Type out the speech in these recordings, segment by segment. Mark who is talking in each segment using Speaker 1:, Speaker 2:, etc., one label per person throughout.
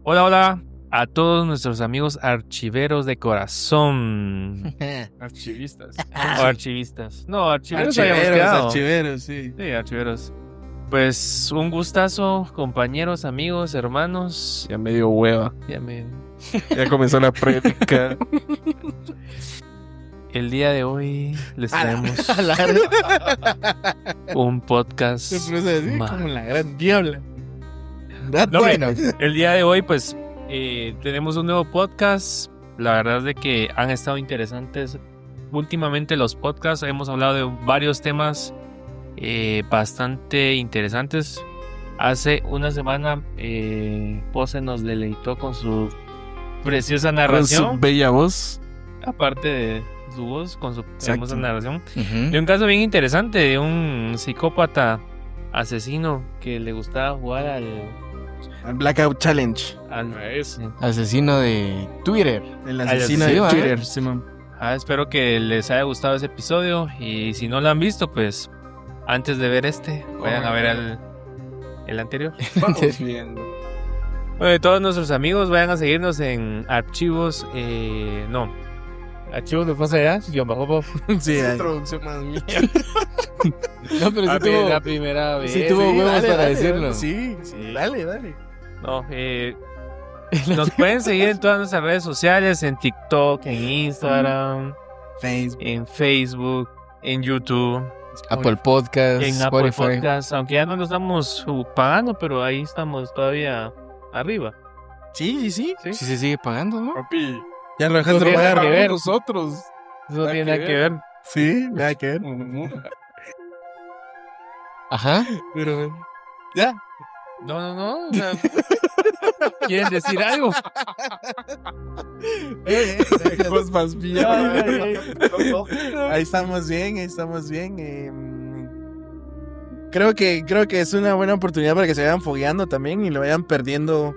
Speaker 1: Hola, hola a todos nuestros amigos archiveros de corazón.
Speaker 2: Archivistas.
Speaker 1: O archivistas. No, archiveros habíamos quedado.
Speaker 2: Archiveros, sí.
Speaker 1: Sí, archiveros. Pues un gustazo, compañeros, amigos, hermanos.
Speaker 2: Ya me dio hueva. Ya comenzó la prédica.
Speaker 1: El día de hoy les traemos un podcast.
Speaker 2: Así
Speaker 1: más.
Speaker 2: como la gran diabla.
Speaker 1: No, bueno, el día de hoy pues tenemos un nuevo podcast. La verdad es de que han estado interesantes últimamente los podcasts. Hemos hablado de varios temas bastante interesantes. Hace una semana Pose nos deleitó con su preciosa narración.
Speaker 2: Con su bella voz.
Speaker 1: Aparte de su voz, con su hermosa narración.
Speaker 3: Uh-huh.
Speaker 1: De un caso bien interesante de un psicópata asesino que le gustaba jugar al
Speaker 2: Blackout Challenge.
Speaker 3: Asesino de Twitter.
Speaker 2: El asesino de
Speaker 3: asesino,
Speaker 2: Twitter, Simón.
Speaker 1: Espero que les haya gustado ese episodio. Y si no lo han visto, pues antes de ver vayan a ver el anterior.
Speaker 2: Vamos viendo.
Speaker 1: Bueno, todos nuestros amigos vayan a seguirnos en archivos. Archivos de Pose allá, _pop.
Speaker 2: Sí, introducción más mía.
Speaker 3: No, pero sí tuvo,
Speaker 1: la primera vez.
Speaker 3: sí tuvo huevos para decirlo.
Speaker 2: Sí, dale.
Speaker 1: No, nos pueden seguir en todas nuestras redes sociales, en TikTok, en Instagram,
Speaker 2: Facebook.
Speaker 1: en Facebook, en YouTube,
Speaker 3: Apple Podcast,
Speaker 1: en Apple
Speaker 3: Spotify.
Speaker 1: Podcast, aunque ya no lo estamos pagando, pero ahí estamos todavía arriba.
Speaker 2: Sí.
Speaker 1: ¿Sí?
Speaker 3: Sí, se sigue pagando, ¿no?
Speaker 2: Papi. Ya lo dejaste
Speaker 1: No
Speaker 2: de
Speaker 1: tiene
Speaker 2: pagar
Speaker 1: nada que ver.
Speaker 2: nosotros.
Speaker 1: Eso no tiene nada que ver.
Speaker 2: Sí, nada que ver.
Speaker 3: Ajá.
Speaker 2: Pero ya.
Speaker 1: No. O sea, ¿quieren decir algo?
Speaker 2: Pues más bien. Ahí estamos bien. Creo que es una buena oportunidad para que se vayan fogueando también y lo vayan perdiendo.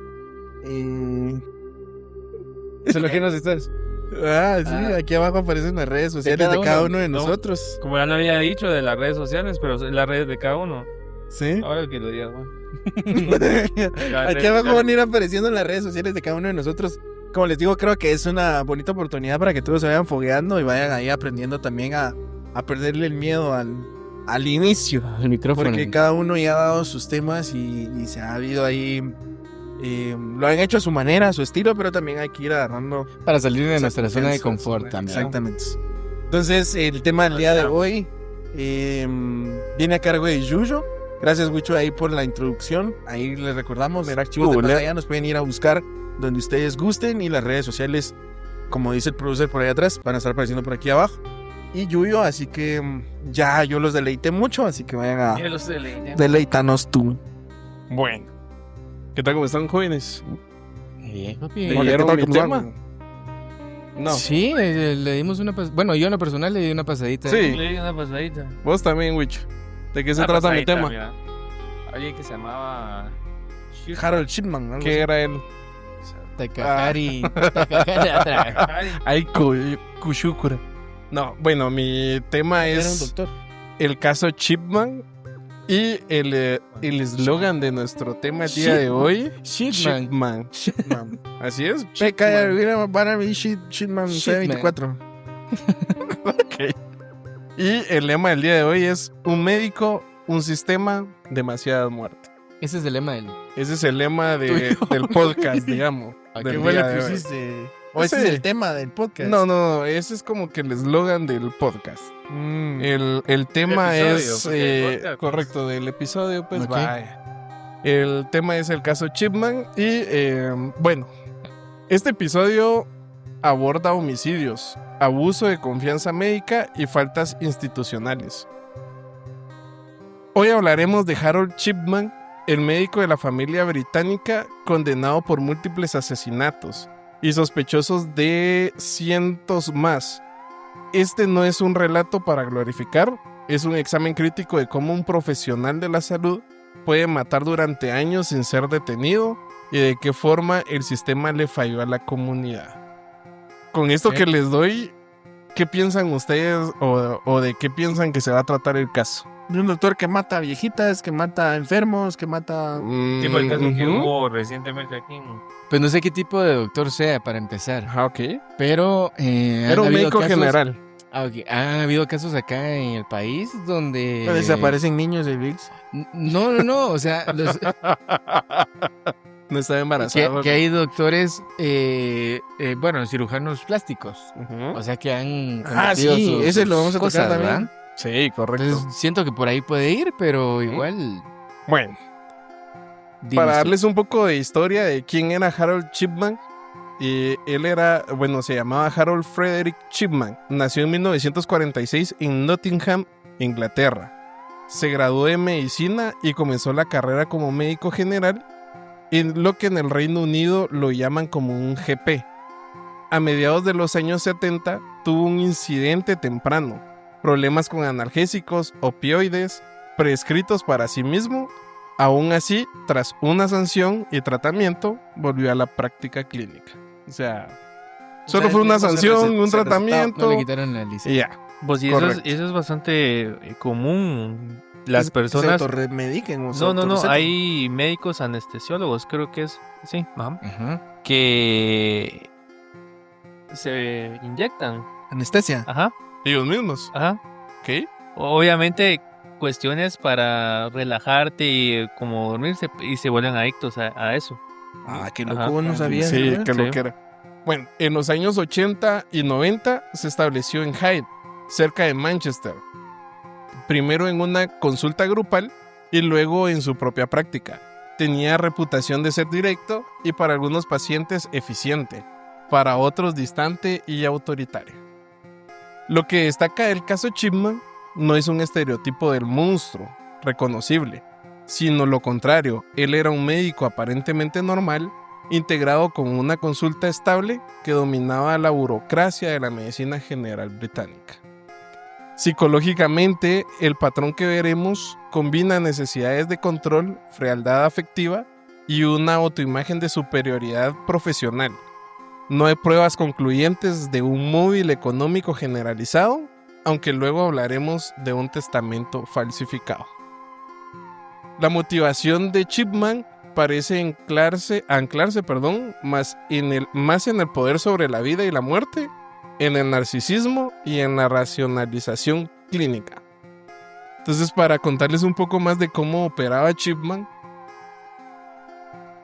Speaker 3: ¿Eso lo que nos estás?
Speaker 2: Sí, aquí abajo aparecen las redes sociales de cada uno de nosotros.
Speaker 1: Como ya lo había dicho de las redes sociales, pero son las redes de cada uno.
Speaker 2: Sí.
Speaker 1: Ahora que lo digas, güey.
Speaker 2: Aquí abajo van a ir apareciendo las redes sociales de cada uno de nosotros. Como les digo, creo que es una bonita oportunidad para que todos se vayan fogueando y vayan ahí aprendiendo también a perderle el miedo al inicio.
Speaker 3: El micrófono.
Speaker 2: Porque cada uno ya ha dado sus temas y se ha habido ahí. Lo han hecho a su manera, a su estilo, pero también hay que ir agarrando.
Speaker 3: Para salir de nuestra
Speaker 2: esa
Speaker 3: zona de
Speaker 2: confianza.
Speaker 3: confort también.
Speaker 2: Exactamente. Entonces, el tema del día de hoy viene a cargo de Yuyo. Gracias, Wicho, ahí por la introducción. Ahí les recordamos, ver archivos de pantalla, nos pueden ir a buscar donde ustedes gusten y las redes sociales, como dice el producer por ahí atrás, van a estar apareciendo por aquí abajo. Y Yuyo, así que ya yo los deleité mucho, así que vayan a deleitanos tú.
Speaker 4: Bueno, ¿qué tal? ¿Cómo están, jóvenes?
Speaker 3: Bien, papi.
Speaker 4: ¿Leyeron mi tema? No.
Speaker 3: Sí, le dimos una bueno, yo en lo personal le di una pasadita.
Speaker 4: Sí.
Speaker 1: Le di una pasadita.
Speaker 4: Vos también, Wicho. ¿De qué se
Speaker 1: Una
Speaker 4: trata mi
Speaker 1: pasadita,
Speaker 4: tema?
Speaker 1: mira. Alguien que se llamaba
Speaker 2: Harold Shipman, algo
Speaker 4: ¿Qué
Speaker 2: así.
Speaker 4: era él?
Speaker 3: Takahari. Takahari.
Speaker 4: Ay, Kushukura. No, bueno, mi tema
Speaker 2: Era un
Speaker 4: es
Speaker 2: doctor.
Speaker 4: el caso Chipman. Y el eslogan de nuestro tema el día de hoy,
Speaker 3: Shitman.
Speaker 4: Chipman. Así es.
Speaker 2: Shitman C24.
Speaker 4: Y el lema del día de hoy es un médico, un sistema, demasiadas muertes.
Speaker 3: Ese es el lema del.
Speaker 4: Ese es el lema del podcast, digamos.
Speaker 3: ¿A
Speaker 4: del
Speaker 2: ¿Qué
Speaker 4: día
Speaker 2: fue lo
Speaker 4: de
Speaker 2: que
Speaker 4: hoy.
Speaker 2: pusiste? ¿O ese es el tema del podcast?
Speaker 4: No, ese es como que el eslogan del podcast. El tema
Speaker 1: episodio,
Speaker 4: es
Speaker 1: porque el podcast,
Speaker 4: correcto del episodio, pues
Speaker 3: Ok.
Speaker 4: vaya. El tema es el caso Chipman y bueno, este episodio aborda homicidios, abuso de confianza médica y faltas institucionales. Hoy hablaremos de Harold Chipman, el médico de la familia británica condenado por múltiples asesinatos y sospechosos de cientos más. Este no es un relato para glorificar, es un examen crítico de cómo un profesional de la salud puede matar durante años sin ser detenido y de qué forma el sistema le falló a la comunidad. Con esto que les doy, ¿qué piensan ustedes o de qué piensan que se va a tratar el caso?
Speaker 2: un doctor que mata viejitas, que mata enfermos, que mata...
Speaker 1: Tipo el caso que hubo recientemente aquí en...
Speaker 3: Pues no sé qué tipo de doctor sea para empezar.
Speaker 4: Ok.
Speaker 3: Pero
Speaker 4: Era un médico general.
Speaker 3: Han habido casos acá en el país donde...
Speaker 2: Desaparecen niños de VIX.
Speaker 3: No, o sea,
Speaker 4: No estaba embarazado.
Speaker 3: que hay doctores, bueno, cirujanos plásticos. O sea, que han...
Speaker 2: sí, ese lo vamos a tocar también.
Speaker 3: ¿verdad?
Speaker 4: Sí, correcto.
Speaker 3: Entonces, siento que por ahí puede ir, pero igual...
Speaker 4: Bueno, para darles un poco de historia de quién era Harold Chipman, él era, bueno, se llamaba Harold Frederick Chipman. Nació en 1946 en Nottingham, Inglaterra. Se graduó de medicina y comenzó la carrera como médico general, en lo que en el Reino Unido lo llaman como un GP. A mediados de los años 70 tuvo un incidente temprano, problemas con analgésicos, opioides, prescritos para sí mismo. Aún así, tras una sanción y tratamiento, volvió a la práctica clínica. O sea, solo fue una sanción, un tratamiento.
Speaker 3: No le quitaron la licencia.
Speaker 4: Y ya.
Speaker 1: Pues y eso es bastante común. Las personas...
Speaker 2: Se autorremediquen.
Speaker 1: No, hay médicos anestesiólogos, creo que es, sí,
Speaker 3: Ajá.
Speaker 1: que se inyectan.
Speaker 2: Anestesia.
Speaker 1: Ajá,
Speaker 4: Ellos mismos.
Speaker 1: ajá.
Speaker 4: ¿Ok?
Speaker 1: Obviamente cuestiones para relajarte y como dormirse y se vuelven adictos a eso.
Speaker 2: Qué
Speaker 1: Ajá.
Speaker 2: loco, no sabía.
Speaker 4: Sí,
Speaker 2: ¿no?
Speaker 4: que
Speaker 1: Sí.
Speaker 4: lo que era. Bueno, en los años 80 y 90 se estableció en Hyde, cerca de Manchester. Primero en una consulta grupal y luego en su propia práctica. Tenía reputación de ser directo y para algunos pacientes eficiente, para otros distante y autoritario. Lo que destaca del caso Chipman no es un estereotipo del monstruo reconocible, sino lo contrario. Él era un médico aparentemente normal, integrado con una consulta estable que dominaba la burocracia de la medicina general británica. Psicológicamente, el patrón que veremos combina necesidades de control, frialdad afectiva y una autoimagen de superioridad profesional. No hay pruebas concluyentes de un móvil económico generalizado, aunque luego hablaremos de un testamento falsificado. La motivación de Chipman parece anclarse, más en el poder sobre la vida y la muerte, en el narcisismo y en la racionalización clínica. Entonces, para contarles un poco más de cómo operaba Chipman,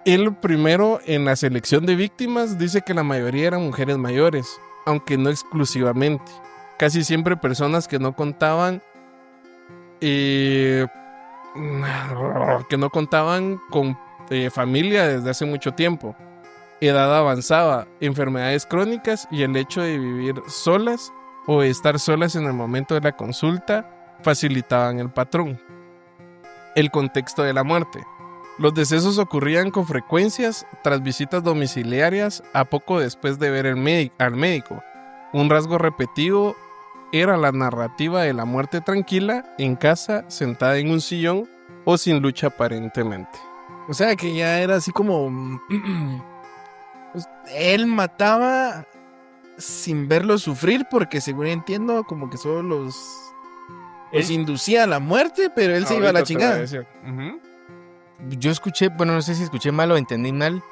Speaker 4: él primero en la selección de víctimas dice que la mayoría eran mujeres mayores, aunque no exclusivamente. Casi siempre personas que no contaban con familia desde hace mucho tiempo, edad avanzada, enfermedades crónicas y el hecho de vivir solas o estar solas en el momento de la consulta facilitaban el patrón. El contexto de la muerte. Los decesos ocurrían con frecuencias tras visitas domiciliarias a poco después de ver al médico. Un rasgo repetido era la narrativa de la muerte tranquila, en casa, sentada en un sillón o sin lucha aparentemente.
Speaker 2: O sea, que ya era así como... pues, él mataba sin verlos sufrir porque según entiendo como que solo los inducía a la muerte, pero él se iba a la chingada.
Speaker 3: Yo escuché, bueno, no sé si escuché mal o entendí mal,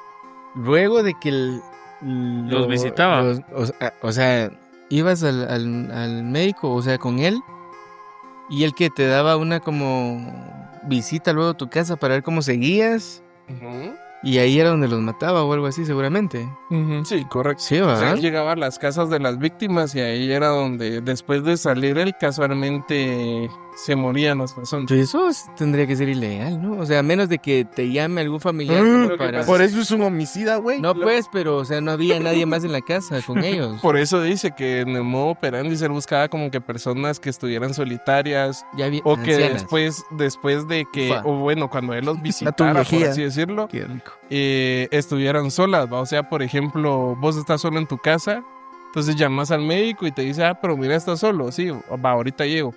Speaker 3: luego de que
Speaker 1: los visitaba.
Speaker 3: O sea, ibas al médico, o sea, con él, y él que te daba una como visita luego a tu casa para ver cómo seguías, y ahí era donde los mataba o algo así seguramente.
Speaker 4: Sí, correcto.
Speaker 3: Sí,
Speaker 4: O
Speaker 3: ¿verdad?
Speaker 4: sea, él llegaba a las casas de las víctimas y ahí era donde después de salir él casualmente se morían las personas.
Speaker 3: Pues eso tendría que ser ilegal, ¿no? O sea, a menos de que te llame algún familiar como para...
Speaker 2: Por eso es un homicida, güey.
Speaker 3: No, pues, pero, o sea, no había nadie más en la casa con ellos.
Speaker 4: Por eso dice que en el modo operandi se buscaba como que personas que estuvieran solitarias
Speaker 3: Ya vi-
Speaker 4: o que
Speaker 3: ancianas.
Speaker 4: después de que,
Speaker 3: Ufa.
Speaker 4: o bueno, cuando él los
Speaker 2: tu
Speaker 4: visitara, por
Speaker 2: viejía.
Speaker 4: así decirlo,
Speaker 3: Qué rico.
Speaker 4: estuvieran solas, ¿va? O sea, por ejemplo, vos estás solo en tu casa, Entonces llamas al médico y te dice, pero mira, estás solo. Sí, va, ahorita llego.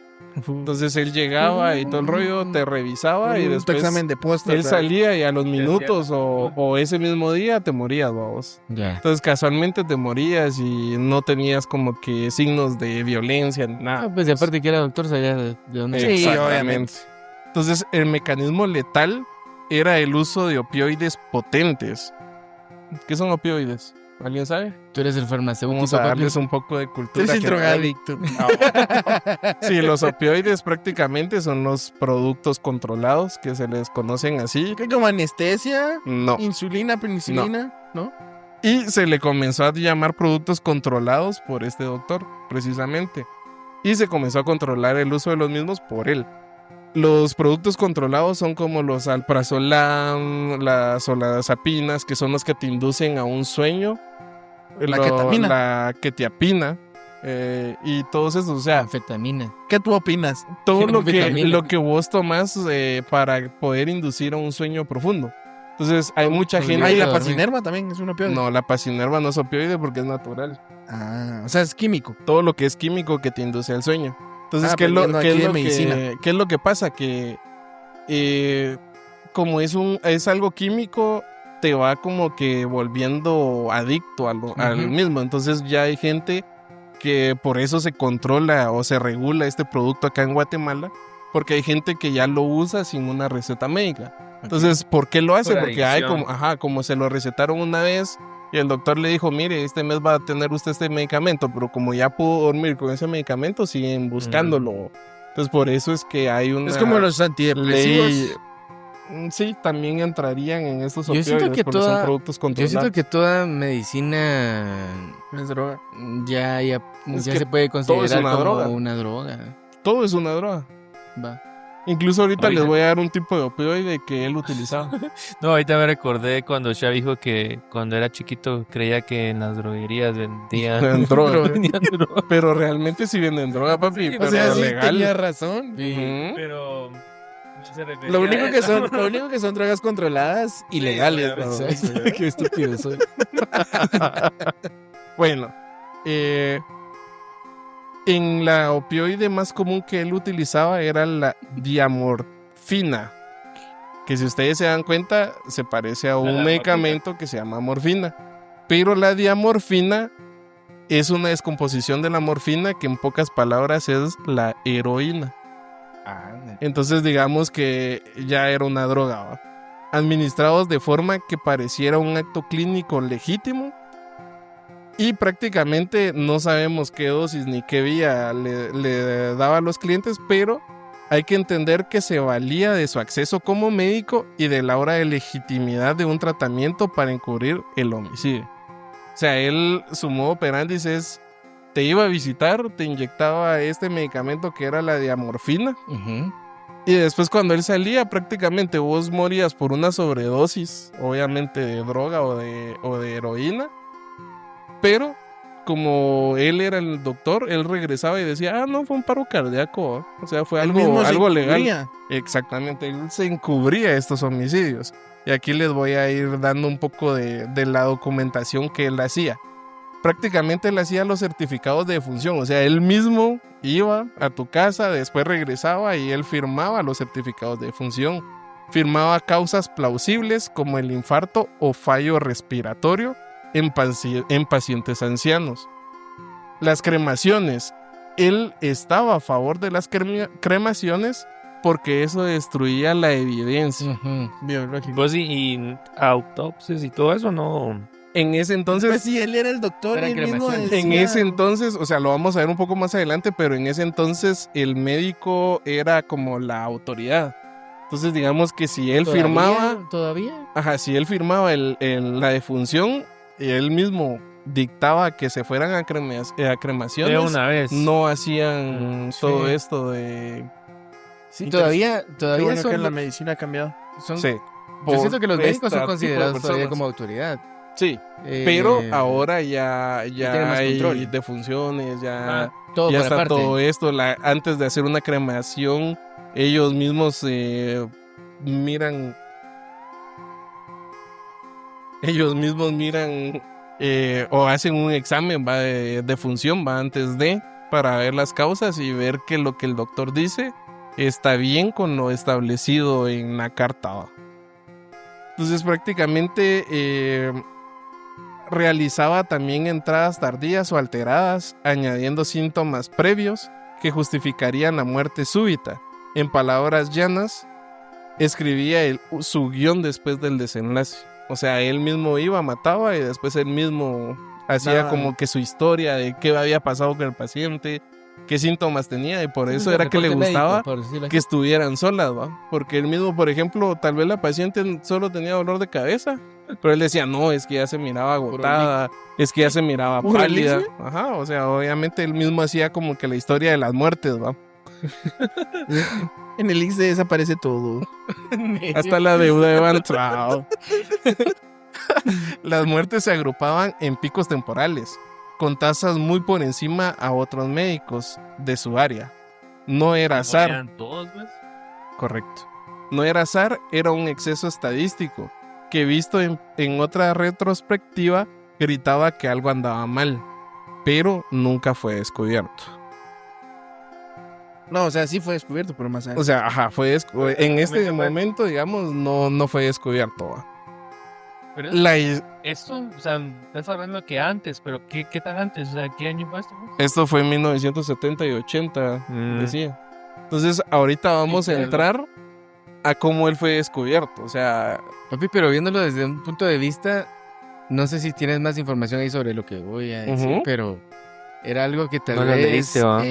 Speaker 4: Entonces él llegaba y todo el rollo, te revisaba y después
Speaker 2: examen de posta,
Speaker 4: él salía y a los minutos o ese mismo día te morías, vos. Entonces casualmente te morías y no tenías como que signos de violencia, nada.
Speaker 3: Pues y aparte que era doctor, sabía de dónde.
Speaker 2: Sí, obviamente.
Speaker 4: Entonces el mecanismo letal era el uso de opioides potentes. ¿Qué son opioides? ¿Alguien sabe?
Speaker 3: Tú eres el farmacéutico.
Speaker 4: Vamos a darles un poco de cultura.
Speaker 2: Eres el drogadicto.
Speaker 4: Sí, los opioides prácticamente son los productos controlados que se les conocen así.
Speaker 2: ¿Qué, como anestesia?
Speaker 4: No.
Speaker 2: ¿Insulina, penicilina? ¿No?
Speaker 4: Y se le comenzó a llamar productos controlados por este doctor, precisamente. Y se comenzó a controlar el uso de los mismos por él. Los productos controlados son como los alprazolam, las olazapinas, que son los que te inducen a un sueño.
Speaker 2: Ketamina.
Speaker 4: La ketiapina. Y todos esos, o sea,
Speaker 3: Anfetamina.
Speaker 2: ¿Qué tú opinas?
Speaker 4: todo lo
Speaker 3: Anfetamina.
Speaker 4: que vos tomás para poder inducir a un sueño profundo. Entonces, hay mucha gente...
Speaker 2: Ah, y la pasinerva también es un opioide.
Speaker 4: No, la pasinerva no es opioide porque es natural.
Speaker 2: Ah, o sea, es químico.
Speaker 4: Todo lo que es químico que te induce al sueño. Entonces, ¿qué es lo que pasa? Que como es algo químico, te va como que volviendo adicto al mismo. Entonces ya hay gente que por eso se controla o se regula este producto acá en Guatemala, porque hay gente que ya lo usa sin una receta médica. Entonces, ¿por qué lo hace?
Speaker 1: Por
Speaker 4: Porque hay
Speaker 1: adicción.
Speaker 4: como se lo recetaron una vez y el doctor le dijo, mire, este mes va a tener usted este medicamento, pero como ya pudo dormir con ese medicamento, siguen buscándolo. Entonces, por eso es que hay una...
Speaker 2: Es como los antidepresivos.
Speaker 4: ley. Sí, también entrarían en estos
Speaker 3: Yo
Speaker 4: opioides
Speaker 3: siento que
Speaker 4: porque son productos
Speaker 3: Yo
Speaker 4: controlados.
Speaker 3: siento que toda medicina
Speaker 2: Es droga.
Speaker 3: ya
Speaker 4: Es
Speaker 3: se
Speaker 4: que
Speaker 3: puede
Speaker 4: todo es
Speaker 3: considerar
Speaker 4: una
Speaker 3: como
Speaker 4: droga.
Speaker 3: una droga.
Speaker 4: Todo es una droga.
Speaker 3: Va.
Speaker 4: Incluso ahorita
Speaker 1: Ahorita-
Speaker 4: les voy a dar un tipo de opioide que él utilizaba.
Speaker 1: No, ahorita me recordé cuando Shab dijo que cuando era chiquito creía que en las droguerías vendían
Speaker 4: Droga.
Speaker 1: vendían droga.
Speaker 4: Pero realmente sí venden droga, papi.
Speaker 1: Sí,
Speaker 4: pero
Speaker 2: O sea, sí
Speaker 4: legal.
Speaker 2: tenía razón.
Speaker 4: Ujú.
Speaker 1: Pero no se refería
Speaker 2: Lo
Speaker 1: a
Speaker 2: único
Speaker 1: eso.
Speaker 2: que son drogas controladas y legales.
Speaker 1: obviamente.
Speaker 2: ¿no?
Speaker 3: Qué estúpido soy.
Speaker 4: Bueno, en la opioide más común que él utilizaba era la diamorfina, que si ustedes se dan cuenta se parece a un
Speaker 1: la
Speaker 4: medicamento que se llama morfina, pero la diamorfina es una descomposición de la morfina que en pocas palabras es la heroína. Entonces digamos que ya era una droga, ¿va? Administrados de forma que pareciera un acto clínico legítimo. Y prácticamente no sabemos qué dosis ni qué vía le daba a los clientes, pero hay que entender que se valía de su acceso como médico y de la hora de legitimidad de un tratamiento para encubrir el homicidio. O sea, su modo operandi es, te iba a visitar, te inyectaba este medicamento que era la diamorfina, y después cuando él salía prácticamente vos morías por una sobredosis, obviamente de droga o de heroína. Pero como él era el doctor, él regresaba y decía, no, fue un paro cardíaco. O sea, fue
Speaker 2: Él mismo se
Speaker 4: algo legal.
Speaker 2: encubría.
Speaker 4: Exactamente, él se encubría estos homicidios. Y aquí les voy a ir dando un poco de la documentación que él hacía. Prácticamente él hacía los certificados de defunción. O sea, él mismo iba a tu casa, después regresaba y él firmaba los certificados de defunción. Firmaba causas plausibles como el infarto o fallo respiratorio en pacientes ancianos. Las cremaciones. Él estaba a favor de las cremaciones porque eso destruía la evidencia.
Speaker 2: Biológico.
Speaker 1: Pues y autopsias y todo eso no.
Speaker 4: En ese entonces,
Speaker 2: Pues sí, él era el doctor
Speaker 3: Era
Speaker 2: y él mismo
Speaker 3: cremación.
Speaker 2: decía-
Speaker 4: en ese entonces, o sea, lo vamos a ver un poco más adelante, pero en ese entonces el médico era como la autoridad. Entonces digamos que si él firmaba,
Speaker 3: ¿Todavía?
Speaker 4: si él firmaba la defunción, él mismo dictaba que se fueran a cremaciones,
Speaker 1: De una vez.
Speaker 4: no hacían
Speaker 3: Sí.
Speaker 4: todo esto de...
Speaker 3: Sí, todavía
Speaker 2: Qué bueno que
Speaker 3: son...
Speaker 2: la medicina ha cambiado.
Speaker 4: Sí.
Speaker 3: Yo siento que los
Speaker 4: Por
Speaker 3: médicos son
Speaker 4: este tipo de
Speaker 3: considerados todavía
Speaker 4: personas.
Speaker 3: como autoridad.
Speaker 4: Sí, pero
Speaker 3: Eh,
Speaker 4: ahora ya
Speaker 3: tiene más
Speaker 4: hay
Speaker 3: control.
Speaker 4: defunciones, ya...
Speaker 3: todo
Speaker 4: ya
Speaker 3: por
Speaker 4: está
Speaker 3: aparte.
Speaker 4: todo esto. Antes de hacer una cremación, ellos mismos miran o hacen un examen ¿va? De función ¿va? Antes de, para ver las causas y ver que lo que el doctor dice está bien con lo establecido en la carta. ¿va? Entonces prácticamente realizaba también entradas tardías o alteradas, añadiendo síntomas previos que justificarían la muerte súbita. En palabras llanas, escribía su guión después del desenlace. O sea, él mismo iba, mataba y después él mismo hacía como que su historia de qué había pasado con el paciente, qué síntomas tenía, y por eso era que le gustaba que estuvieran solas, ¿va? Porque él mismo, por ejemplo, tal vez la paciente solo tenía dolor de cabeza, pero él decía, no, es que ya se miraba agotada, es que ya se miraba pálida. Ajá, o sea, obviamente él mismo hacía como que la historia de las muertes, ¿va?
Speaker 2: En el ICE desaparece todo.
Speaker 4: Hasta la deuda de Van Traub. Las muertes se agrupaban en picos temporales, con tasas muy por encima a otros médicos de su área. No era azar.
Speaker 1: ¿Eran todos, pues?
Speaker 4: Correcto. No era azar, era un exceso estadístico, que visto en otra retrospectiva, gritaba que algo andaba mal, pero nunca fue descubierto.
Speaker 2: No, o sea, sí fue descubierto, pero más adelante.
Speaker 4: O sea, ajá, en este momento, digamos, no fue descubierto. ¿va?
Speaker 1: Pero esto, o sea, estás hablando que antes, pero ¿qué tan antes? O sea, ¿qué año fue esto?
Speaker 4: Esto fue en 1970 y 80, decía. Entonces, ahorita vamos a entrar a cómo él fue descubierto. O sea,
Speaker 3: papi, pero viéndolo desde un punto de vista, no sé si tienes más información ahí sobre lo que voy a decir, pero era algo que tal
Speaker 1: no
Speaker 3: vez...
Speaker 1: lo leíste, ¿va?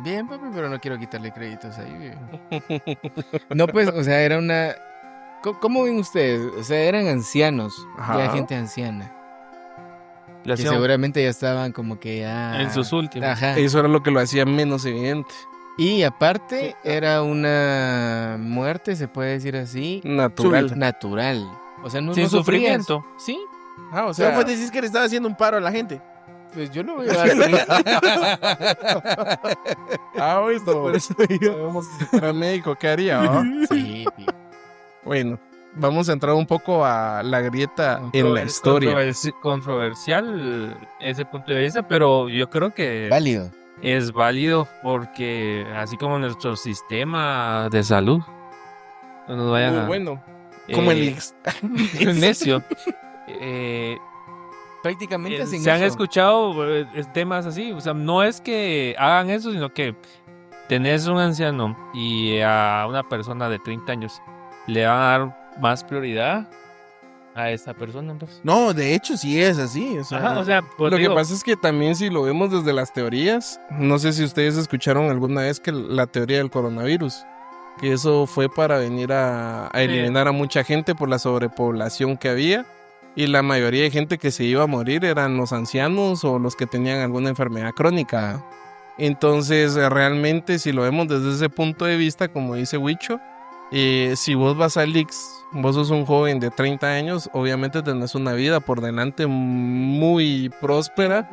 Speaker 3: Bien, papi, pero no quiero quitarle créditos ahí. No, pues, o sea, era una... ¿Cómo ven ustedes? O sea, eran ancianos, ya gente anciana. Que seguramente ya estaban como que ya...
Speaker 1: En sus últimos.
Speaker 3: Ajá.
Speaker 4: Eso era lo que lo hacía menos evidente.
Speaker 3: Y aparte, era una muerte, se puede decir así. Natural. O sea, no
Speaker 1: sin sufrimiento.
Speaker 3: Sí.
Speaker 2: O sea, pues decís que le estaba haciendo un paro a la gente.
Speaker 3: Pues yo lo veo así.
Speaker 4: Esto. Por eso yo. Para médico, ¿qué haría? ¿va?
Speaker 3: Sí, tío.
Speaker 4: Bueno, vamos a entrar un poco a la grieta en la historia.
Speaker 1: Controversial ese punto de vista, pero yo creo que
Speaker 3: válido.
Speaker 1: Es válido porque así como nuestro sistema de salud no nos vayan a...
Speaker 4: bueno, como el IX.
Speaker 1: necio.
Speaker 3: Prácticamente sin
Speaker 1: se han
Speaker 3: eso.
Speaker 1: Escuchado temas así, o sea, no es que hagan eso, sino que tenés un anciano y a una persona de 30 años le van a dar más prioridad a esa persona, pues.
Speaker 2: No, de hecho sí es así. O sea,
Speaker 4: pues, lo que pasa es que también si lo vemos desde las teorías, no sé si ustedes escucharon alguna vez que la teoría del coronavirus, que eso fue para venir a eliminar a mucha gente por la sobrepoblación que había, y la mayoría de gente que se iba a morir eran los ancianos o los que tenían alguna enfermedad crónica. Entonces realmente si lo vemos desde ese punto de vista, como dice Huicho, si vos vas al IX, vos sos un joven de 30 años, obviamente tenés una vida por delante muy próspera.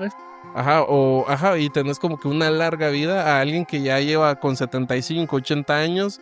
Speaker 4: Y tenés como que una larga vida a alguien que ya lleva con 75, 80 años,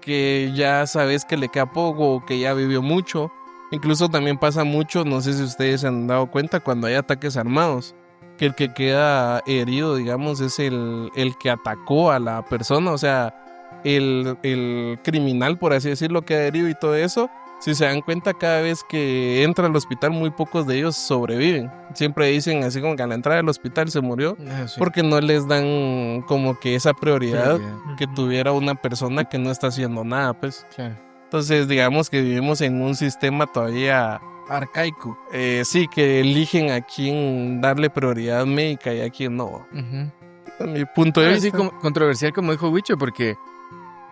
Speaker 4: que ya sabes que le queda poco, que ya vivió mucho. Incluso también pasa mucho, no sé si ustedes se han dado cuenta, cuando hay ataques armados, que el que queda herido, digamos, es el que atacó a la persona, o sea, el criminal, por así decirlo, queda herido y todo eso. Si se dan cuenta, cada vez que entra al hospital, muy pocos de ellos sobreviven. Siempre dicen así como que a la entrada del hospital se murió, porque no les dan como que esa prioridad que tuviera una persona que no está haciendo nada, pues.
Speaker 3: Claro.
Speaker 4: Entonces, digamos que vivimos en un sistema todavía
Speaker 2: arcaico.
Speaker 4: Sí, que eligen a quién darle prioridad médica y a quién no. A mi punto de vista.
Speaker 3: Sí, controversial, como dijo Huicho, porque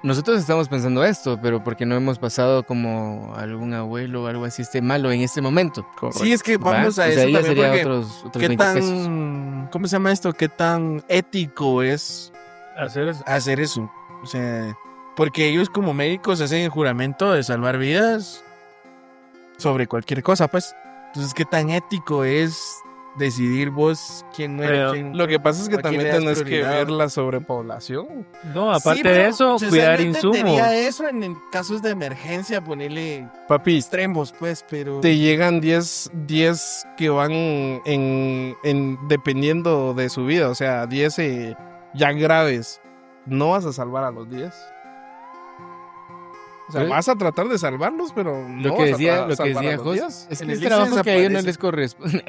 Speaker 3: nosotros estamos pensando esto, pero porque no hemos pasado como algún abuelo o algo así esté malo en este momento.
Speaker 2: Correcto. Sí, es que vamos a
Speaker 3: eso
Speaker 2: también
Speaker 3: sería
Speaker 2: porque
Speaker 3: otros
Speaker 2: ¿qué
Speaker 3: 20
Speaker 2: tan,
Speaker 3: pesos.
Speaker 2: ¿cómo se llama esto? ¿Qué tan ético es
Speaker 1: hacer
Speaker 2: eso? O sea, porque ellos como médicos hacen el juramento de salvar vidas sobre cualquier cosa, pues. Entonces, ¿qué tan ético es decidir vos quién muere.
Speaker 1: Pero
Speaker 2: quién...
Speaker 4: Lo que pasa es que
Speaker 2: ¿A quién
Speaker 4: también
Speaker 2: le das
Speaker 4: tenés que
Speaker 2: prioridad?
Speaker 4: ver la sobrepoblación.
Speaker 1: no, aparte
Speaker 2: Sí,
Speaker 1: de
Speaker 2: pero
Speaker 1: eso,
Speaker 2: se
Speaker 1: cuidar
Speaker 2: entendería
Speaker 1: insumos.
Speaker 2: eso en casos de emergencia, ponerle
Speaker 4: Papi,
Speaker 2: extremos, pues, pero...
Speaker 4: te llegan 10 que van dependiendo de su vida, o sea, 10 ya graves. No vas a salvar a los 10. O sea,
Speaker 3: Pero-
Speaker 4: vas a tratar de salvarlos, pero no
Speaker 3: Lo que
Speaker 4: vas a
Speaker 3: decía, lo que
Speaker 4: salvar a
Speaker 3: decía
Speaker 4: los
Speaker 3: Jos,
Speaker 4: 10.
Speaker 3: es
Speaker 2: En
Speaker 3: que
Speaker 2: el
Speaker 3: es
Speaker 2: ICE
Speaker 3: trabajo que a ellos no
Speaker 2: desaparece.
Speaker 3: les corresponde.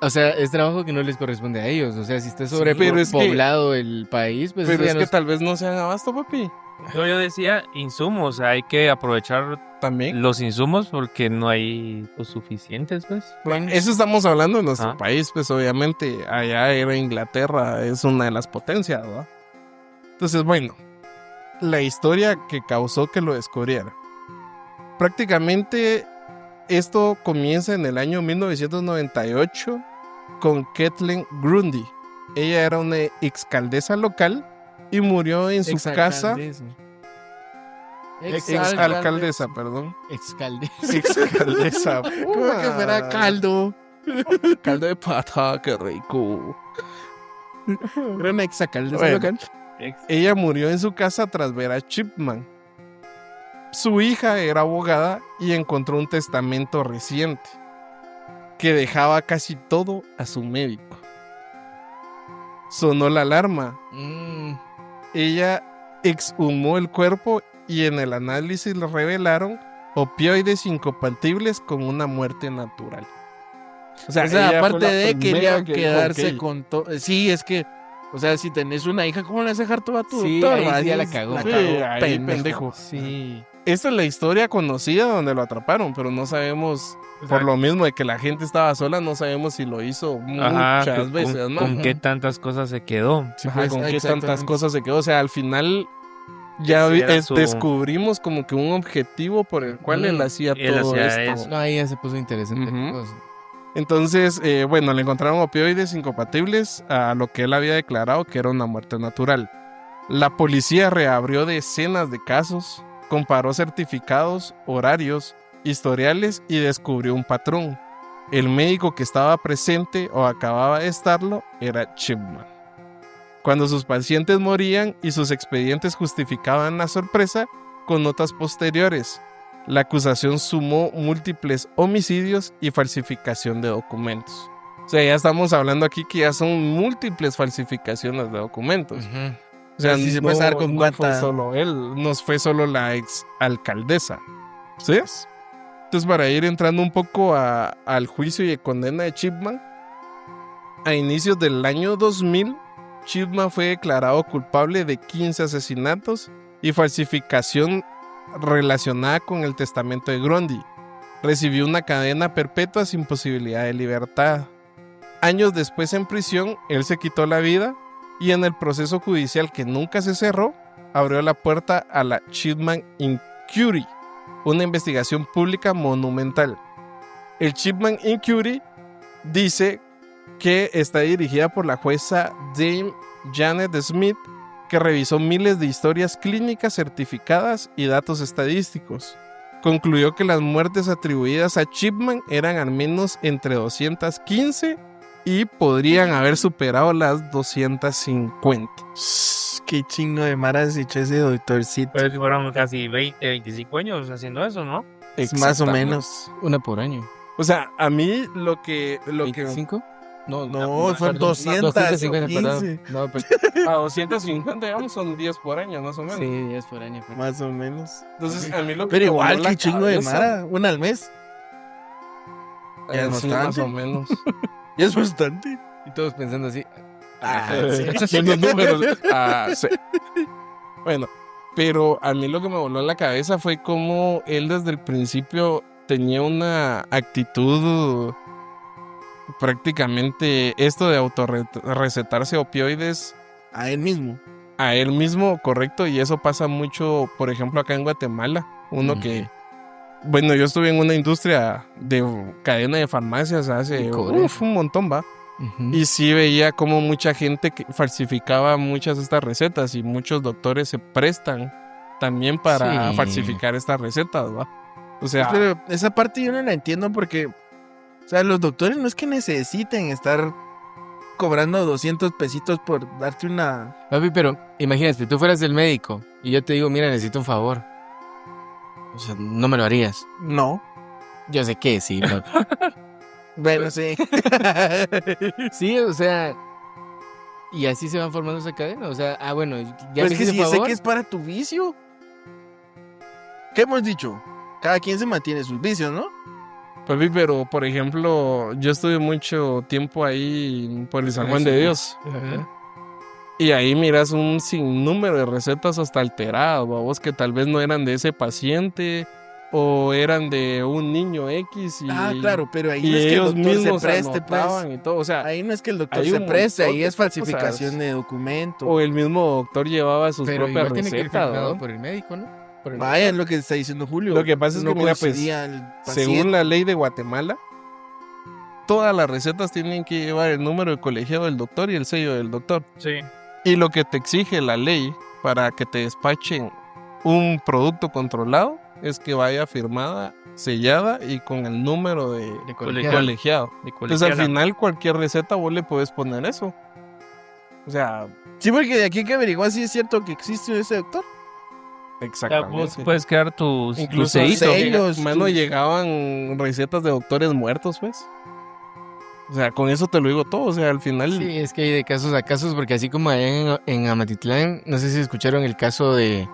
Speaker 3: O sea, es trabajo que no les corresponde a ellos. O sea, si está
Speaker 4: pero es que-
Speaker 3: sobrepoblado el país, pues
Speaker 4: Pero
Speaker 3: eso ya
Speaker 4: es que
Speaker 3: nos-
Speaker 4: tal vez no se hagan abasto, papi.
Speaker 1: No, yo decía insumos, o sea, hay que aprovechar
Speaker 4: También.
Speaker 1: los insumos porque no hay pues, suficientes, pues.
Speaker 4: Eso estamos hablando en nuestro
Speaker 1: Ah.
Speaker 4: país, pues obviamente allá era Inglaterra, es una de las potencias, ¿verdad? Entonces, bueno, la historia que causó que lo descubriera. Prácticamente esto comienza en el año 1998 con Kathleen Grundy. Ella era una exalcaldesa local y murió en su casa. Exalcaldesa, perdón.
Speaker 3: Excaldesa.
Speaker 4: Exalcaldesa.
Speaker 2: Como que fuera caldo.
Speaker 4: Caldo de pata, qué rico.
Speaker 2: Era una exacaldesa
Speaker 4: Bueno.
Speaker 2: local.
Speaker 4: Ella murió en su casa tras ver a Chipman. Su hija era abogada y encontró un testamento reciente que dejaba casi todo a su médico. Sonó la alarma. Ella exhumó el cuerpo y en el análisis le revelaron opioides incompatibles con una muerte natural.
Speaker 2: O sea,
Speaker 4: ella fue
Speaker 2: aparte
Speaker 4: la
Speaker 2: de
Speaker 4: primera
Speaker 2: quería
Speaker 4: que dijo,
Speaker 2: quedarse
Speaker 4: "Ok".
Speaker 2: con todo. Sí, es que, o sea, si tenés una hija, ¿cómo le vas a dejar todo a tu
Speaker 3: Sí,
Speaker 2: doctor?
Speaker 3: ahí
Speaker 2: va?
Speaker 3: sí ya la
Speaker 2: Es-
Speaker 3: cagó.
Speaker 4: Sí, ahí, pendejo.
Speaker 3: Sí.
Speaker 4: Esta es la historia conocida donde lo atraparon, pero no sabemos, por lo mismo de que la gente estaba sola, no sabemos si lo hizo
Speaker 1: Ajá,
Speaker 4: muchas veces, ¿no?
Speaker 1: con qué tantas cosas se quedó.
Speaker 4: Ajá,
Speaker 2: pues,
Speaker 4: con qué
Speaker 2: exactamente.
Speaker 4: tantas cosas se quedó. O sea, al final ya
Speaker 1: Sí, era su-
Speaker 4: descubrimos como que un objetivo por el cual él hacía
Speaker 1: Él
Speaker 4: todo
Speaker 1: hacía
Speaker 4: esto.
Speaker 1: eso.
Speaker 3: No, ahí ya se puso interesante.
Speaker 4: Ujú.
Speaker 3: la cosa.
Speaker 4: Entonces, bueno, le encontraron opioides incompatibles a lo que él había declarado que era una muerte natural. La policía reabrió decenas de casos, comparó certificados, horarios, historiales y descubrió un patrón. El médico que estaba presente o acababa de estarlo era Chipman. Cuando sus pacientes morían y sus expedientes justificaban la sorpresa con notas posteriores, la acusación sumó múltiples homicidios y falsificación de documentos. O sea, ya estamos hablando aquí que ya son múltiples falsificaciones de documentos.
Speaker 3: Ujú.
Speaker 4: O sea,
Speaker 2: Sí se puede saber con
Speaker 4: no
Speaker 2: cuánta-
Speaker 4: fue solo él, no fue solo la ex alcaldesa. ¿Sí? Entonces, para ir entrando un poco al juicio y condena de Chipman, a inicios del año 2000, Chipman fue declarado culpable de 15 asesinatos y falsificación relacionada con el testamento de Grundy. Recibió una cadena perpetua sin posibilidad de libertad. Años después en prisión, él se quitó la vida y en el proceso judicial que nunca se cerró, abrió la puerta a la Chipman Inquiry, una investigación pública monumental. El Chipman Inquiry dice que está dirigida por la jueza Dame Janet Smith, que revisó miles de historias clínicas certificadas y datos estadísticos. Concluyó que las muertes atribuidas a Chipman eran al menos entre 215 y podrían haber superado las 250.
Speaker 2: Qué chingo de maras echó ese doctorcito.
Speaker 1: Pues fueron casi 20, 25 años haciendo eso, ¿no?
Speaker 2: Es más o
Speaker 4: Exactamente.
Speaker 2: menos.
Speaker 3: Una por año.
Speaker 4: O sea, a mí lo que
Speaker 3: ¿25? No,
Speaker 2: No, son 200,
Speaker 3: 250,
Speaker 2: 15.
Speaker 3: perdón. No, pero,
Speaker 4: a 250, digamos, son 10 por año, más o menos.
Speaker 3: sí, 10 por año. pero-
Speaker 2: Más o menos.
Speaker 4: Entonces, a mí lo que
Speaker 2: Pero
Speaker 4: me voló
Speaker 2: igual,
Speaker 4: la
Speaker 2: qué chingo de
Speaker 4: cabeza,
Speaker 2: mara. Una al mes. Ya es
Speaker 4: sí,
Speaker 2: bastante.
Speaker 4: más o menos.
Speaker 2: Y es bastante.
Speaker 3: Y todos pensando así.
Speaker 4: Haciendo números. Ah, sí. Bueno, pero a mí lo que me voló la cabeza fue como él desde el principio tenía una actitud prácticamente esto de autorrecetarse opioides
Speaker 2: A él mismo.
Speaker 4: a él mismo, correcto, y eso pasa mucho, por ejemplo, acá en Guatemala. Uno
Speaker 3: Ujú.
Speaker 4: que, bueno, yo estuve en una industria de cadena de farmacias hace
Speaker 3: Correcto.
Speaker 4: un montón, va.
Speaker 3: Ujú.
Speaker 4: Y sí veía como mucha gente que falsificaba muchas de estas recetas y muchos doctores se prestan también para
Speaker 3: Sí.
Speaker 4: falsificar estas recetas, ¿va? O sea,
Speaker 2: Pero esa parte yo no la entiendo porque O sea, los doctores no es que necesiten estar cobrando 200 pesitos por darte una...
Speaker 3: Papi, pero imagínate, tú fueras el médico y yo te digo, mira, necesito un favor. O sea, no me lo harías.
Speaker 2: No.
Speaker 3: Yo sé que sí, papi.
Speaker 2: Bueno, sí.
Speaker 3: Sí, o sea... Y así se van formando esa cadena. O sea, bueno, ya
Speaker 2: Pues
Speaker 3: me
Speaker 2: que
Speaker 3: hiciste
Speaker 2: si sé
Speaker 3: favor.
Speaker 2: que es para tu vicio. ¿Qué hemos dicho? Cada quien se mantiene sus vicios, ¿no?
Speaker 4: Papi, pero por ejemplo, yo estuve mucho tiempo ahí por el San Juan de Dios.
Speaker 3: Ajá.
Speaker 4: Y ahí miras un sinnúmero de recetas hasta alteradas, babos, que tal vez no eran de ese paciente o eran de un niño X.
Speaker 2: Claro, pero ahí
Speaker 4: y
Speaker 2: no es que el
Speaker 4: ellos
Speaker 2: doctor se
Speaker 4: mismos
Speaker 2: preste, pues.
Speaker 4: anotaban y todo. O sea,
Speaker 2: Ahí no es que el doctor
Speaker 4: hay
Speaker 2: se
Speaker 4: un
Speaker 2: preste,
Speaker 4: montón
Speaker 2: ahí
Speaker 4: de
Speaker 2: es falsificación
Speaker 4: cosas.
Speaker 2: de documento.
Speaker 4: o el mismo doctor llevaba sus
Speaker 3: Pero
Speaker 4: propias
Speaker 3: igual tiene que ir
Speaker 4: recetas,
Speaker 3: firmado
Speaker 4: ¿no?
Speaker 3: por el médico, ¿no? Por el
Speaker 2: Vaya, es lo que está diciendo Julio.
Speaker 4: Lo que pasa es que,
Speaker 2: no
Speaker 4: mira, pues,
Speaker 2: coincidía el paciente.
Speaker 4: Según la ley de Guatemala, todas las recetas tienen que llevar el número de colegiado del doctor y el sello del doctor.
Speaker 1: Sí.
Speaker 4: Y lo que te exige la ley para que te despachen un producto controlado es que vaya firmada, sellada y con el número de
Speaker 3: colegiado.
Speaker 4: colegiado. Entonces al final cualquier receta vos le puedes poner eso. O sea,
Speaker 2: Sí, porque de aquí hay que averiguar si es cierto que existe ese doctor.
Speaker 1: Vos
Speaker 4: exactamente.
Speaker 1: puedes crear tus
Speaker 4: Incluso
Speaker 1: sellitos.
Speaker 2: sellos,
Speaker 4: mano,
Speaker 2: tus-
Speaker 4: llegaban recetas de doctores muertos, pues. O sea, con eso te lo digo todo. O sea, al final...
Speaker 3: Sí, es que hay de casos a casos, porque así como allá en Amatitlán, no sé si escucharon el caso de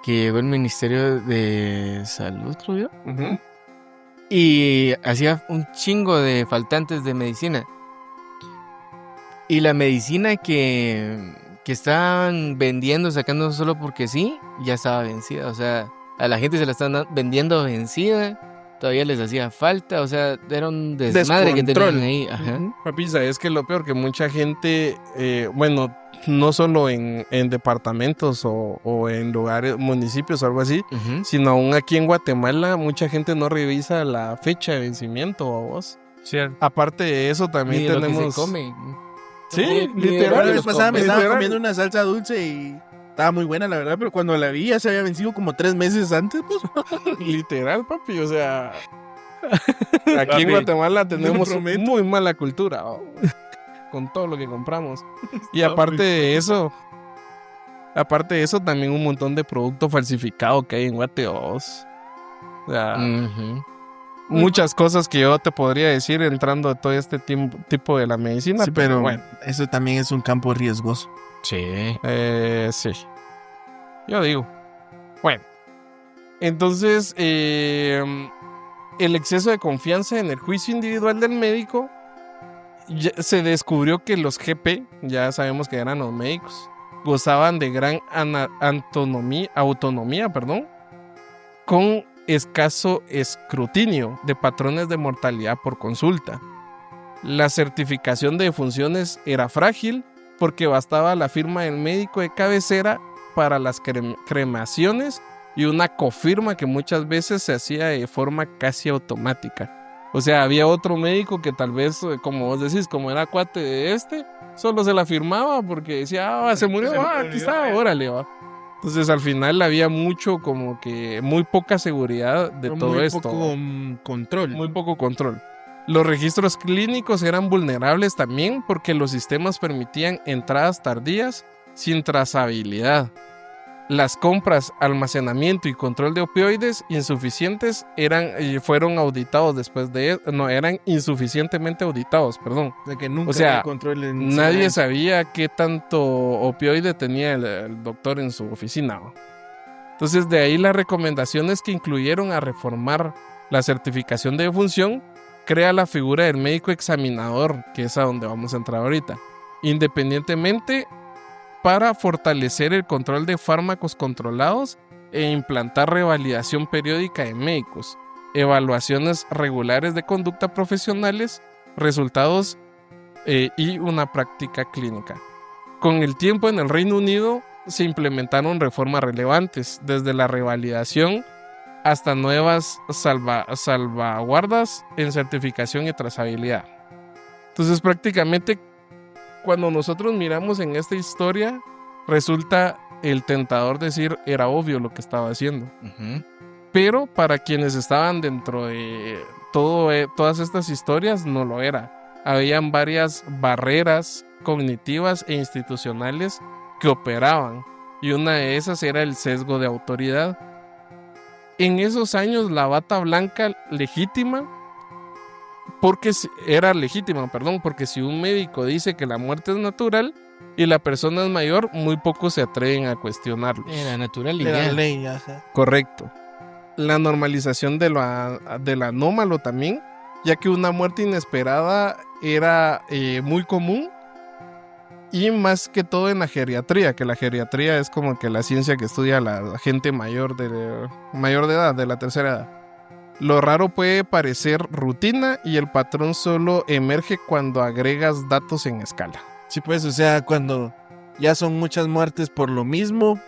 Speaker 3: que llegó el Ministerio de Salud, creo yo,
Speaker 4: Ujú.
Speaker 3: y hacía un chingo de faltantes de medicina. Y la medicina que estaban vendiendo, sacando solo porque sí, ya estaba vencida. O sea, a la gente se la estaban vendiendo vencida, todavía les hacía falta, o sea, era un desmadre que
Speaker 2: Descontrol.
Speaker 3: tenían ahí. Ajá.
Speaker 4: Papi, ¿sabes qué es lo peor? Que mucha gente, bueno, no solo en departamentos o en lugares, municipios o algo así,
Speaker 3: Ujú.
Speaker 4: sino aún aquí en Guatemala, mucha gente no revisa la fecha de vencimiento, vos.
Speaker 1: Cierto.
Speaker 4: Aparte de eso, también
Speaker 3: Ni de lo que
Speaker 4: tenemos...
Speaker 3: se come.
Speaker 4: Sí,
Speaker 3: Ni de
Speaker 4: literal.
Speaker 3: lo
Speaker 2: La
Speaker 3: que
Speaker 2: vez
Speaker 3: nos
Speaker 2: pasada me
Speaker 3: come.
Speaker 2: estaba
Speaker 4: literal.
Speaker 2: comiendo una salsa dulce y estaba muy buena, la verdad, pero cuando la vi ya se había vencido como 3 meses antes, pues.
Speaker 4: Literal, papi, o sea... Aquí
Speaker 1: Papi,
Speaker 4: en Guatemala tenemos
Speaker 2: prometo.
Speaker 4: muy mala cultura, oh, con todo lo que compramos. Y aparte de eso, también un montón de producto falsificado que hay en Guateos. O sea,
Speaker 3: Ujú.
Speaker 4: muchas cosas que yo te podría decir entrando a todo este tipo de la medicina.
Speaker 2: Sí, pero
Speaker 4: bueno,
Speaker 2: eso también es un campo riesgoso.
Speaker 3: Sí.
Speaker 4: sí. Yo digo. Bueno. Entonces, el exceso de confianza en el juicio individual del médico, se descubrió que los GP, ya sabemos que eran los médicos, gozaban de gran autonomía, con escaso escrutinio de patrones de mortalidad por consulta. La certificación de defunciones era frágil porque bastaba la firma del médico de cabecera para las cremaciones y una cofirma que muchas veces se hacía de forma casi automática. O sea, había otro médico que tal vez, como vos decís, como era cuate de solo se la firmaba porque decía, se murió, aquí está, órale, va. Entonces al final había mucho, como que muy poca seguridad de todo
Speaker 2: muy
Speaker 4: esto.
Speaker 2: poco control.
Speaker 4: Muy poco control. Los registros clínicos eran vulnerables también porque los sistemas permitían entradas tardías sin trazabilidad. Las compras, almacenamiento y control de opioides insuficientes fueron auditados eran insuficientemente auditados, perdón.
Speaker 2: O sea, que nunca
Speaker 4: O sea,
Speaker 2: había control en
Speaker 4: Nadie sabía qué tanto opioide tenía el doctor en su oficina. Entonces, de ahí las recomendaciones que incluyeron a reformar la certificación de defunción, crea la figura del médico examinador, que es a donde vamos a entrar ahorita, independientemente para fortalecer el control de fármacos controlados e implantar revalidación periódica de médicos, evaluaciones regulares de conducta profesionales, resultados y una práctica clínica. Con el tiempo en el Reino Unido se implementaron reformas relevantes, desde la revalidación hasta nuevas salvaguardas en certificación y trazabilidad. Entonces prácticamente cuando nosotros miramos en esta historia, resulta el tentador decir era obvio lo que estaba haciendo.
Speaker 3: Ujú.
Speaker 4: Pero para quienes estaban dentro de todas estas historias no lo era. Habían varias barreras cognitivas e institucionales que operaban, y una de esas era el sesgo de autoridad. En esos años la bata blanca era legítima, porque si un médico dice que la muerte es natural y la persona es mayor, muy pocos se atreven a cuestionarlo.
Speaker 3: Era natural y
Speaker 2: De la
Speaker 3: ya.
Speaker 2: ley, ajá.
Speaker 4: Correcto. La normalización del anómalo también, ya que una muerte inesperada era muy común, y más que todo en la geriatría, que la geriatría es como que la ciencia que estudia a la gente mayor de edad, de la tercera edad. Lo raro puede parecer rutina y el patrón solo emerge cuando agregas datos en escala.
Speaker 2: Sí, pues, o sea, cuando ya son muchas muertes por lo mismo,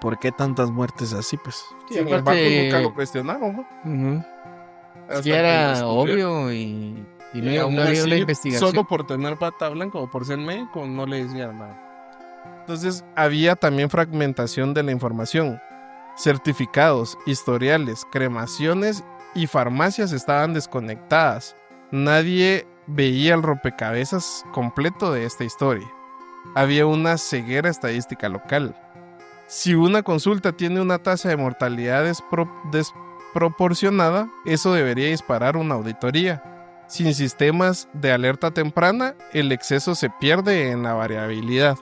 Speaker 2: ¿por qué tantas muertes así, pues?
Speaker 3: Sí,
Speaker 4: Sin
Speaker 3: aparte-
Speaker 4: embargo, nunca lo cuestionaron, ¿no?
Speaker 3: Ujú.
Speaker 4: Hasta
Speaker 3: Sí,
Speaker 4: que
Speaker 3: era
Speaker 4: descubrieron.
Speaker 3: obvio y
Speaker 4: Y
Speaker 3: no
Speaker 4: aún
Speaker 3: había
Speaker 4: así,
Speaker 3: una investigación.
Speaker 4: solo por tener bata blanca o por ser médico, no le decían nada. Entonces, había también fragmentación de la información. Certificados, historiales, cremaciones y farmacias estaban desconectadas. Nadie veía el rompecabezas completo de esta historia. Había una ceguera estadística local. Si una consulta tiene una tasa de mortalidad desproporcionada, eso debería disparar una auditoría. Sin sistemas de alerta temprana, el exceso se pierde en la variabilidad.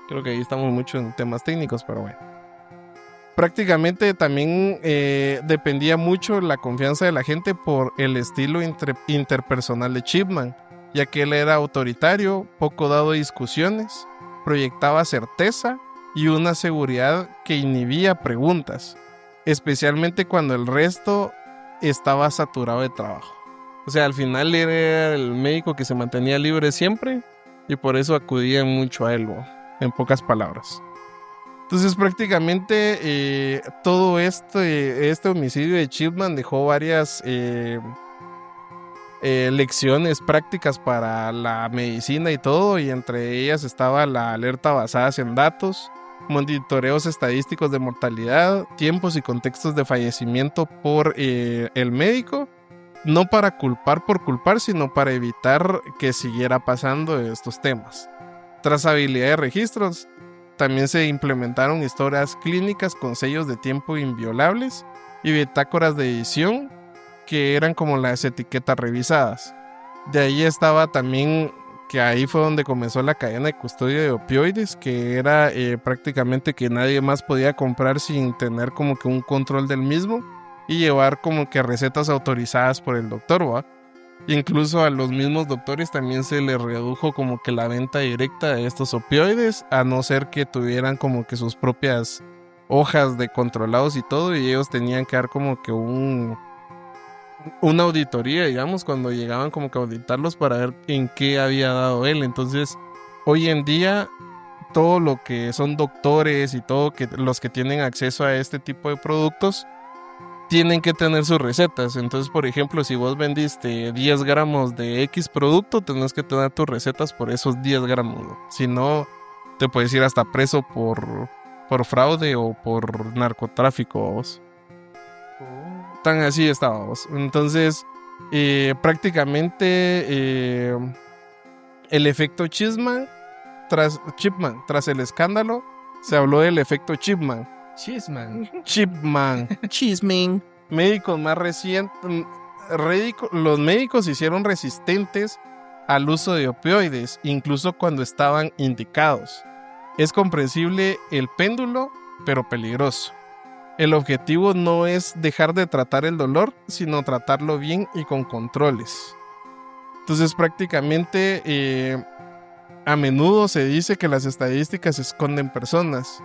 Speaker 4: Creo que ahí estamos mucho en temas técnicos, pero bueno. Prácticamente también dependía mucho la confianza de la gente por el estilo interpersonal de Chipman, ya que él era autoritario, poco dado a discusiones, proyectaba certeza y una seguridad que inhibía preguntas, especialmente cuando el resto estaba saturado de trabajo. O sea, al final era el médico que se mantenía libre siempre y por eso acudían mucho a él, ¿no? En pocas palabras. Entonces prácticamente todo este homicidio de Chipman dejó varias lecciones prácticas para la medicina y todo, y entre ellas estaba la alerta basada en datos, monitoreos estadísticos de mortalidad, tiempos y contextos de fallecimiento por el médico, no para culpar por culpar, sino para evitar que siguiera pasando estos temas. Trazabilidad de registros. También se implementaron historias clínicas con sellos de tiempo inviolables y bitácoras de edición que eran como las etiquetas revisadas. De ahí estaba también, que ahí fue donde comenzó la cadena de custodia de opioides, que era prácticamente que nadie más podía comprar sin tener como que un control del mismo y llevar como que recetas autorizadas por el doctor, ¿va? Incluso a los mismos doctores también se les redujo como que la venta directa de estos opioides, a no ser que tuvieran como que sus propias hojas de controlados y todo, y ellos tenían que dar como que una auditoría, digamos, cuando llegaban como que a auditarlos para ver en qué había dado él. Entonces, hoy en día, todo lo que son doctores y todo los que tienen acceso a este tipo de productos tienen que tener sus recetas. Entonces, por ejemplo, si vos vendiste 10 gramos de X producto, tenés que tener tus recetas por esos 10 gramos, ¿no? Si no, te puedes ir hasta preso por fraude o por narcotráfico, ¿vos? Tan así estábamos. Entonces, prácticamente el efecto Chipman, tras el escándalo, se habló del efecto Chipman. Chipman.
Speaker 2: Chisming.
Speaker 4: Médicos más recientes. Los médicos se hicieron resistentes al uso de opioides, incluso cuando estaban indicados. Es comprensible el péndulo, pero peligroso. El objetivo no es dejar de tratar el dolor, sino tratarlo bien y con controles. Entonces, prácticamente, a menudo se dice que las estadísticas esconden personas.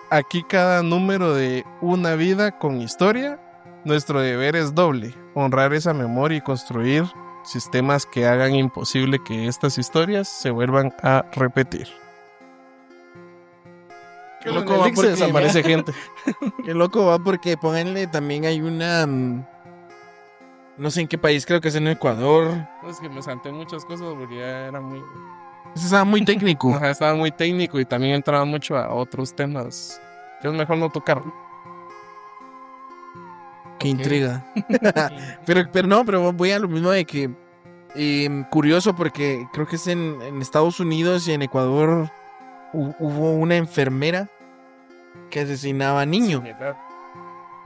Speaker 4: Aquí cada número de una vida con historia, nuestro deber es doble: honrar esa memoria y construir sistemas que hagan imposible que estas historias se vuelvan a repetir.
Speaker 2: Qué loco va porque
Speaker 4: desaparece gente.
Speaker 2: Qué loco va porque pónganle también hay una no sé en qué país, creo que es en Ecuador.
Speaker 4: Es que me salté muchas cosas porque ya era muy...
Speaker 2: Eso estaba muy técnico.
Speaker 4: Ajá, estaba muy técnico y también entraba mucho a otros temas que es mejor no tocar.
Speaker 2: Qué intriga. pero voy a lo mismo de que curioso porque creo que es en Estados Unidos y en Ecuador hubo una enfermera que asesinaba a niños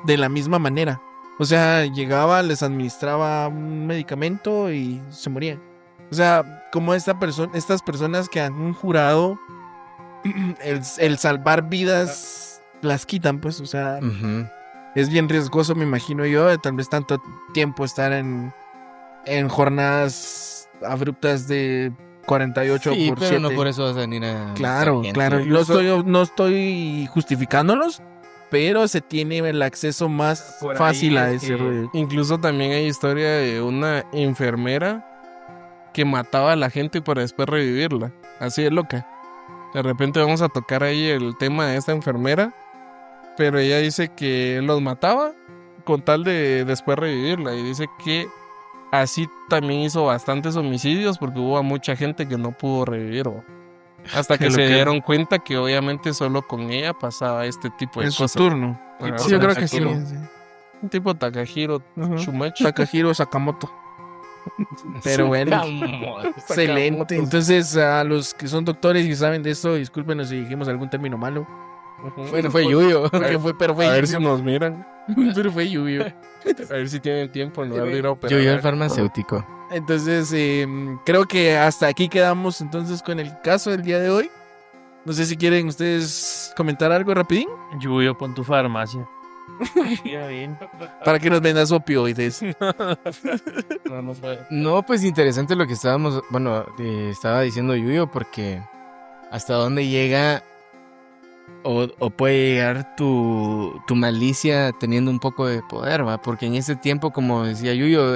Speaker 2: de la misma manera. O sea, llegaba, les administraba un medicamento y se morían. O sea, como estas personas que han jurado el salvar vidas las quitan, pues, o sea, es bien riesgoso, me imagino yo, de tal vez tanto tiempo estar en jornadas abruptas de 48
Speaker 3: sí,
Speaker 2: por
Speaker 3: pero
Speaker 2: 7.
Speaker 3: no por eso vas a venir a...
Speaker 2: Claro. No estoy justificándolos, pero se tiene el acceso más
Speaker 4: Por
Speaker 2: fácil
Speaker 4: ahí
Speaker 2: a
Speaker 4: es
Speaker 2: ese rollo.
Speaker 4: Incluso también hay historia de una enfermera que mataba a la gente para después revivirla. Así de loca. De repente vamos a tocar ahí el tema de esta enfermera, pero ella dice que los mataba con tal de después revivirla, y dice que así también hizo bastantes homicidios porque hubo a mucha gente que no pudo revivir, ¿o? Hasta que se dieron cuenta que obviamente solo con ella pasaba este tipo de
Speaker 2: En su
Speaker 4: cosas.
Speaker 2: turno.
Speaker 4: Ajá,
Speaker 2: Sí, yo creo que
Speaker 4: en su
Speaker 2: sí.
Speaker 4: turno. Un tipo Takahiro Shumachi.
Speaker 2: Takahiro Sakamoto. Pero bueno, excelente. Entonces, a los que son doctores y saben de esto, discúlpenos si dijimos algún término malo.
Speaker 3: Bueno, fue Yuyo.
Speaker 2: Pero fue
Speaker 4: A ver si nos miran.
Speaker 2: Pero fue lluvio.
Speaker 4: A ver si tienen tiempo en lugar de ir a operar.
Speaker 3: Yuyo el farmacéutico.
Speaker 2: Entonces, creo que hasta aquí quedamos entonces con el caso del día de hoy. No sé si quieren ustedes comentar algo rapidín.
Speaker 1: Lluvio, pon tu farmacia. Bien.
Speaker 2: Para que nos vendas opioides.
Speaker 4: No puede.
Speaker 3: No, pues interesante lo que estaba diciendo Yuyo, porque hasta dónde llega o puede llegar tu malicia teniendo un poco de poder, ¿va? Porque en ese tiempo, como decía Yuyo,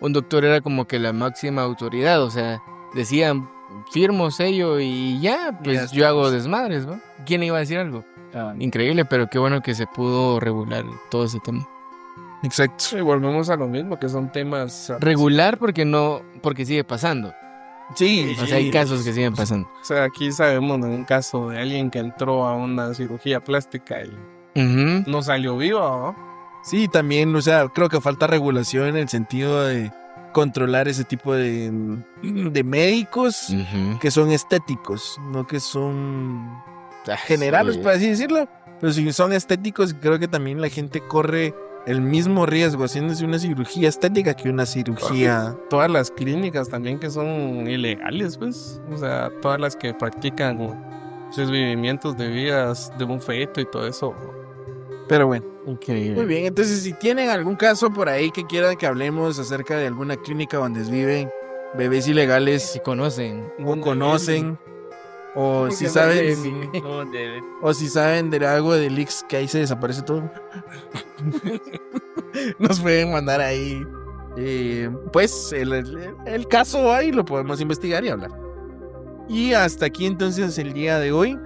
Speaker 3: un doctor era como que la máxima autoridad, o sea, decían, firmo, sello y ya, pues yo hago desmadres, ¿va? ¿Quién iba a decir algo? Increíble, pero qué bueno que se pudo regular todo ese tema.
Speaker 2: Exacto.
Speaker 4: Y volvemos a lo mismo, que son temas...
Speaker 3: Regular porque sigue pasando.
Speaker 2: Sí.
Speaker 3: O sea, hay casos que siguen pasando.
Speaker 4: O sea, aquí sabemos de un caso de alguien que entró a una cirugía plástica y no salió vivo, ¿no?
Speaker 2: Sí, también, o sea, creo que falta regulación en el sentido de controlar ese tipo de médicos que son estéticos, no que son generales,
Speaker 3: sí.
Speaker 2: por así decirlo. Pero si son estéticos, creo que también la gente corre el mismo riesgo haciéndose una cirugía estética que una cirugía...
Speaker 4: Todas las clínicas también que son ilegales, pues. O sea, todas las que practican desvivimientos de vidas de un feto y todo eso.
Speaker 2: Pero bueno.
Speaker 3: Increíble.
Speaker 2: Muy bien, entonces si tienen algún caso por ahí que quieran que hablemos acerca de alguna clínica donde viven bebés ilegales,
Speaker 3: Si conocen.
Speaker 2: o conocen, o si saben, o si saben de algo de leaks que ahí se desaparece todo, nos pueden mandar ahí pues el caso ahí lo podemos investigar y hablar. Y hasta aquí entonces el día de hoy.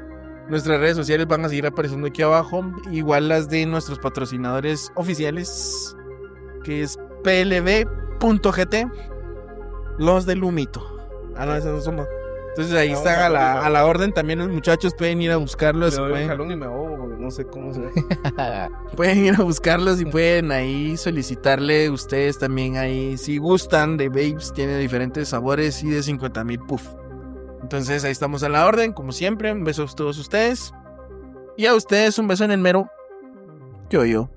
Speaker 2: Nuestras redes sociales van a seguir apareciendo aquí abajo, igual las de nuestros patrocinadores oficiales, que es plb.gt, los del humito. No, esos no somos. Entonces ahí están a la orden, también los muchachos pueden ir a buscarlos.
Speaker 4: Me doy un jalón y me ahogo porque no sé cómo se ve.
Speaker 2: Pueden ir a buscarlos y pueden ahí solicitarle ustedes también ahí, si gustan de vapes, tiene diferentes sabores y de 50,000 puff. Entonces ahí estamos a la orden, como siempre. Un beso a todos ustedes. Y a ustedes un beso en el mero. Yo.